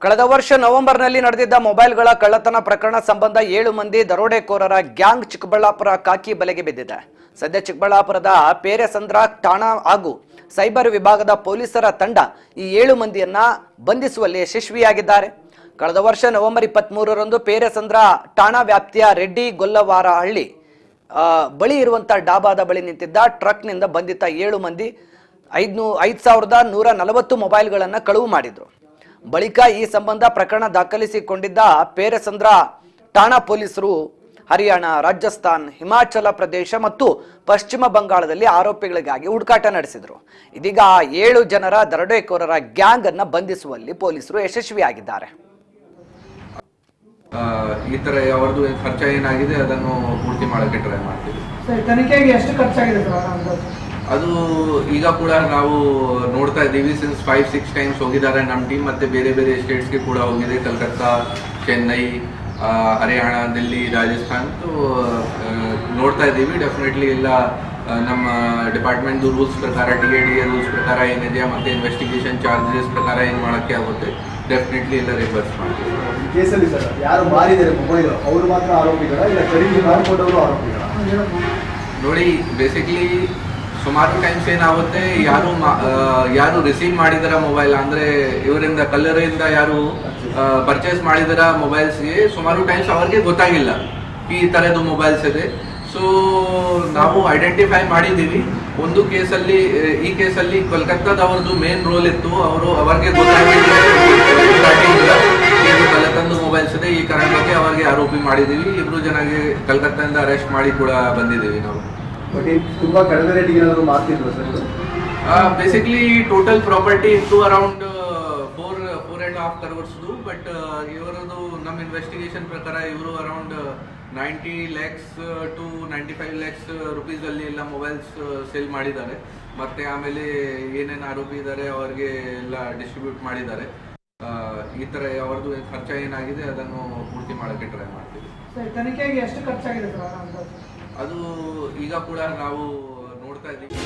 ಕಳೆದ ವರ್ಷ ನವೆಂಬರ್ನಲ್ಲಿ ನಡೆದಿದ್ದ ಮೊಬೈಲ್ಗಳ ಕಳ್ಳತನ ಪ್ರಕರಣ ಸಂಬಂಧ 7 ಮಂದಿ ದರೋಡೆಕೋರರ ಗ್ಯಾಂಗ್ ಚಿಕ್ಕಬಳ್ಳಾಪುರ ಕಾಕಿ ಬಲೆಗೆ ಬಿದ್ದಿದೆ. ಸದ್ಯ ಚಿಕ್ಕಬಳ್ಳಾಪುರದ ಪೇರೆಸಂದ್ರ ಠಾಣಾ ಹಾಗೂ ಸೈಬರ್ ವಿಭಾಗದ ಪೊಲೀಸರ ತಂಡ ಈ 7 ಮಂದಿಯನ್ನ ಬಂಧಿಸುವಲ್ಲಿ ಯಶಸ್ವಿಯಾಗಿದ್ದಾರೆ. ಕಳೆದ ವರ್ಷ ನವೆಂಬರ್ 23ರಂದು ಪೇರೆಸಂದ್ರ ಠಾಣಾ ವ್ಯಾಪ್ತಿಯ ರೆಡ್ಡಿ ಗೊಲ್ಲವಾರಹಳ್ಳಿ ಬಳಿ ಇರುವಂತಹ ಡಾಬಾದ ಬಳಿ ನಿಂತಿದ್ದ ಟ್ರಕ್ನಿಂದ ಬಂಧಿತ 7 ಮಂದಿ 5140 ಮೊಬೈಲ್ಗಳನ್ನು ಕಳುವು ಮಾಡಿದ್ರು. ಬಳಿಕ ಈ ಸಂಬಂಧ ಪ್ರಕರಣ ದಾಖಲಿಸಿಕೊಂಡಿದ್ದ ಪೇರೆಸಂದ್ರ ಠಾಣಾ ಪೊಲೀಸರು ಹರಿಯಾಣ, ರಾಜಸ್ಥಾನ್, ಹಿಮಾಚಲ ಪ್ರದೇಶ ಮತ್ತು ಪಶ್ಚಿಮ ಬಂಗಾಳದಲ್ಲಿ ಆರೋಪಿಗಳಿಗಾಗಿ ಹುಡುಕಾಟ ನಡೆಸಿದರು. ಇದೀಗ 7 ಜನರ ದರೋಡೆಕೋರರ ಗ್ಯಾಂಗ್ ಅನ್ನು ಬಂಧಿಸುವಲ್ಲಿ ಪೊಲೀಸರು ಯಶಸ್ವಿಯಾಗಿದ್ದಾರೆ. ಈ ತರ ಯಾವ್ದು ಖರ್ಚು ಏನಾಗಿದೆ ಅದನ್ನು ಪೂರ್ತಿ ಮಾಡಕ್ಕೆ ಟ್ರೈ ಮಾಡ್ತೀವಿ. ತನಿಖೆಗೆ ಎಷ್ಟು ಖರ್ಚಾಗಿದೆ ಸರ್? ಅದು ಈಗ ಕೂಡ ನಾವು ನೋಡ್ತಾ ಇದ್ದೀವಿ. ಸಿನ್ಸ್ 5-6 ಟೈಮ್ಸ್ ಹೋಗಿದ್ದಾರೆ ನಮ್ಮ ಟೀಮ್. ಮತ್ತೆ ಬೇರೆ ಬೇರೆ ಸ್ಟೇಟ್ಸ್ಗೆ ಕೂಡ ಹೋಗಿದೆ. ಕಲ್ಕತ್ತಾ, ಚೆನ್ನೈ, ಹರಿಯಾಣ, ದಿಲ್ಲಿ, ರಾಜಸ್ಥಾನ್. ನೋಡ್ತಾ ಇದ್ದೀವಿ. ಡೆಫಿನೆಟ್ಲಿ ಎಲ್ಲ ನಮ್ಮ ಡಿಪಾರ್ಟ್ಮೆಂಟ್ ರೂಲ್ಸ್ ಪ್ರಕಾರ, TADA ರೂಲ್ಸ್ ಪ್ರಕಾರ ಏನಿದೆಯಾ ಮತ್ತೆ ಇನ್ವೆಸ್ಟಿಗೇಷನ್ ಚಾರ್ಜಸ್ ಪ್ರಕಾರ ಏನು ಮಾಡೋಕ್ಕೆ ಆಗುತ್ತೆ, ಡೆಫಿನೆಟ್ಲಿ ಎಲ್ಲ ರಿವರ್ಸ್ ಮಾಡ್ತೀವಿ. ಕೇಸಲ್ಲಿ ಸರ್ ಯಾರು ಮಾರಿದ್ದಾರೆ ಮೊಬೈಲ್ ಅವರು ಮಾತ್ರ ಆರೋಪಿಗಳ ಇಲ್ಲ ಖರೀದಿ ಮಾಡಿಕೊಂಡವರು ಆರೋಪಿಗಳ? ನೋಡಿ, ಬೇಸಿಕ್ಲಿ ಸುಮಾರು ಟೈಮ್ಸ್ ಏನಾಗುತ್ತೆ, ಯಾರು ರಿಸೀವ್ ಮಾಡಿದಾರ ಮೊಬೈಲ್ ಅಂದ್ರೆ ಇವರಿಂದ ಕಲ್ಲರಿಂದ ಯಾರು ಪರ್ಚೇಸ್ ಮಾಡಿದಾರ ಮೊಬೈಲ್ಸ್ಗೆ ಸುಮಾರು ಟೈಮ್ಸ್ ಅವ್ರಿಗೆ ಗೊತ್ತಾಗಿಲ್ಲ ಈ ತರದ್ದು ಮೊಬೈಲ್ಸ್ ಇದೆ. ಸೊ ನಾವು ಐಡೆಂಟಿಫೈ ಮಾಡಿದ್ದೀವಿ. ಒಂದು ಕೇಸಲ್ಲಿ, ಈ ಕೇಸಲ್ಲಿ ಕೋಲ್ಕತ್ತಾದವ್ರದ್ದು ಮೇನ್ ರೋಲ್ ಇತ್ತು. ಅವ್ರಿಗೆ ಗೊತ್ತಾಗಿಲ್ಲ ಕಲ್ಲತ್ತಂದು ಮೊಬೈಲ್ಸ್ ಇದೆ, ಈ ಕಾರಣಕ್ಕೆ ಅವ್ರಿಗೆ ಆರೋಪಿ ಮಾಡಿದ್ದೀವಿ. 2 ಜನಗೆ ಕಲ್ಕತ್ತಾದಿಂದ ಅರೆಸ್ಟ್ ಮಾಡಿ ಕೂಡ ಬಂದಿದ್ದೀವಿ ನಾವು. ತುಂಬಾ ಕಡಿಮೆ ರೇಟಿಗೆ ಏನಾದರೂ ಮಾರ್ತಿದ್ರು ಸರ್? ಬೇಸಿಕ್ಲಿ ಟೋಟಲ್ ಪ್ರಾಪರ್ಟಿ ಇತ್ತು ಅರೌಂಡ್ 4.5 crores. ಬಟ್ ಇವರದು ನಮ್ಮ ಇನ್ವೆಸ್ಟಿಗೇಷನ್ ಪ್ರಕಾರ ಇವರು around 90 lakhs to 95 lakhs rupees ಅಲ್ಲಿ ಎಲ್ಲ ಮೊಬೈಲ್ಸ್ ಸೇಲ್ ಮಾಡಿದ್ದಾರೆ. ಮತ್ತೆ ಆಮೇಲೆ ಏನೇನು ಆರೋಪಿ ಇದ್ದಾರೆ ಅವ್ರಿಗೆ ಎಲ್ಲ ಡಿಸ್ಟ್ರಿಬ್ಯೂಟ್ ಮಾಡಿದ್ದಾರೆ. ಈ ತರ ಯಾವ್ದು ಖರ್ಚು ಏನಾಗಿದೆ ಅದನ್ನು ಪೂರ್ತಿ ಮಾಡಕ್ಕೆ ಟ್ರೈ ಮಾಡ್ತೀವಿ. ತನಿಖೆಗೆ ಎಷ್ಟು ಖರ್ಚಾಗಿದೆ ಸರ್? ಅದು ಈಗ ಕೂಡ ನಾವು ನೋಡ್ತಾ ಇದ್ದೀವಿ.